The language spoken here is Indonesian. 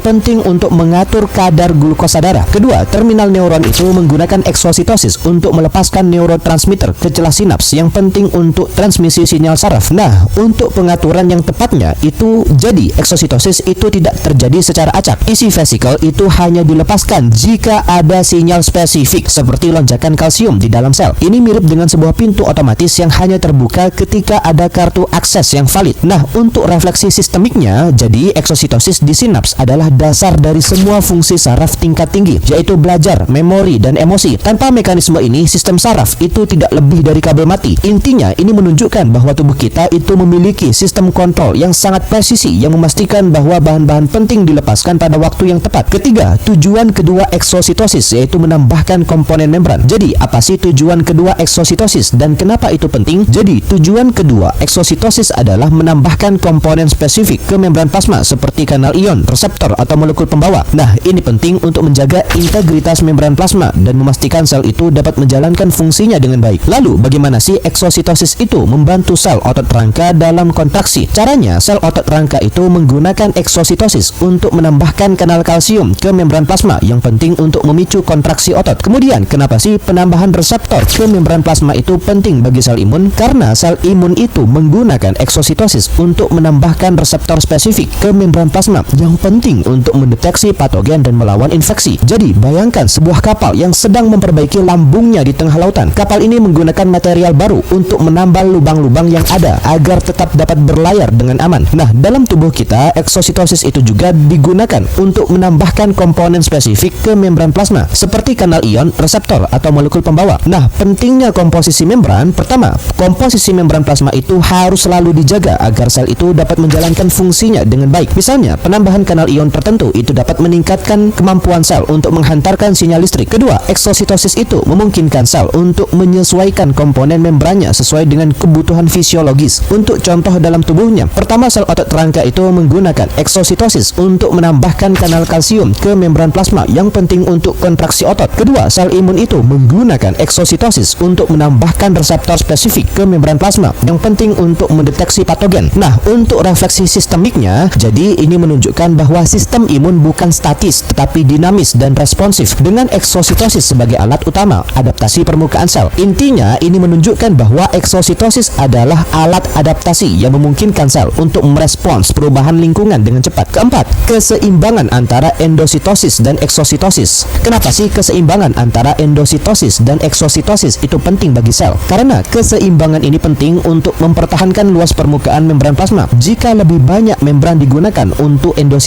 penting untuk mengatur kadar glukosa darah. Kedua, terminal neuron itu menggunakan eksositosis untuk melepaskan neurotransmitter ke celah sinaps yang penting untuk transmisi sinyal saraf. Nah, untuk pengaturan yang tepatnya itu jadi eksositosis itu tidak terjadi secara acak. Isi vesikel itu hanya dilepaskan jika ada sinyal spesifik seperti lonjakan kalsium di dalam sel. Ini mirip dengan sebuah pintu otomatis yang hanya terbuka ketika ada kartu akses yang valid. Nah, untuk refleksi sistemiknya, jadi eksositosis di sinaps adalah dasar dari semua fungsi saraf tingkat tinggi, yaitu belajar, memori, dan emosi. Tanpa mekanisme ini, sistem saraf itu tidak lebih dari kabel mati. Intinya, ini menunjukkan bahwa tubuh kita itu memiliki sistem kontrol yang sangat presisi yang memastikan bahwa bahan-bahan penting dilepaskan pada waktu yang tepat. Ketiga, tujuan kedua eksositosis yaitu menambahkan komponen membran. Jadi, apa sih tujuan kedua eksositosis dan kenapa itu penting? Jadi, tujuan kedua eksositosis adalah menambahkan komponen spesifik ke membran plasma seperti kanal ion, reseptor, atau molekul pembawa. Nah, ini penting untuk menjaga integritas membran plasma dan memastikan sel itu dapat menjalankan fungsinya dengan baik. Lalu, bagaimana sih eksositosis itu membantu sel otot rangka dalam kontraksi? Caranya, sel otot rangka itu menggunakan eksositosis untuk menambahkan kanal kalsium ke membran plasma yang penting untuk memicu kontraksi otot. Kemudian, kenapa sih penambahan reseptor ke membran plasma itu penting bagi sel imun? Karena sel imun itu menggunakan eksositosis untuk menambahkan reseptor spesifik ke membran plasma yang penting untuk mendeteksi patogen dan melawan infeksi. Jadi, bayangkan sebuah kapal yang sedang memperbaiki lambungnya di tengah lautan. Kapal ini menggunakan material baru untuk menambal lubang-lubang yang ada agar tetap dapat berlayar dengan aman. Nah, dalam tubuh kita, eksositosis itu juga digunakan untuk menambahkan komponen spesifik ke membran plasma seperti kanal ion, reseptor, atau molekul pembawa. Nah, pentingnya komposisi membran. Pertama, komposisi membran plasma itu harus selalu dijaga agar sel itu dapat menjalankan fungsinya dengan baik. Misalnya, penambahan kanal ion tertentu itu dapat meningkatkan kemampuan sel untuk menghantarkan sinyal listrik. Kedua, eksositosis itu memungkinkan sel untuk menyesuaikan komponen membrannya sesuai dengan kebutuhan fisiologis. Untuk contoh dalam tubuhnya, pertama sel otot rangka itu menggunakan eksositosis untuk menambahkan kanal kalsium ke membran plasma yang penting untuk kontraksi otot. Kedua, sel imun itu menggunakan eksositosis untuk menambahkan reseptor spesifik ke membran plasma yang penting untuk mendeteksi patogen. Nah, untuk refleksi sistemiknya, jadi ini menunjukkan bahwa sistem imun bukan statis tetapi dinamis dan responsif dengan eksositosis sebagai alat utama adaptasi permukaan sel. Intinya, ini menunjukkan bahwa eksositosis adalah alat adaptasi yang memungkinkan sel untuk merespons perubahan lingkungan dengan cepat. Keempat, keseimbangan antara endositosis dan eksositosis. Kenapa sih keseimbangan antara endositosis dan eksositosis itu penting bagi sel? Karena keseimbangan ini penting untuk mempertahankan luas permukaan membran plasma. Jika lebih banyak membran digunakan untuk endositosis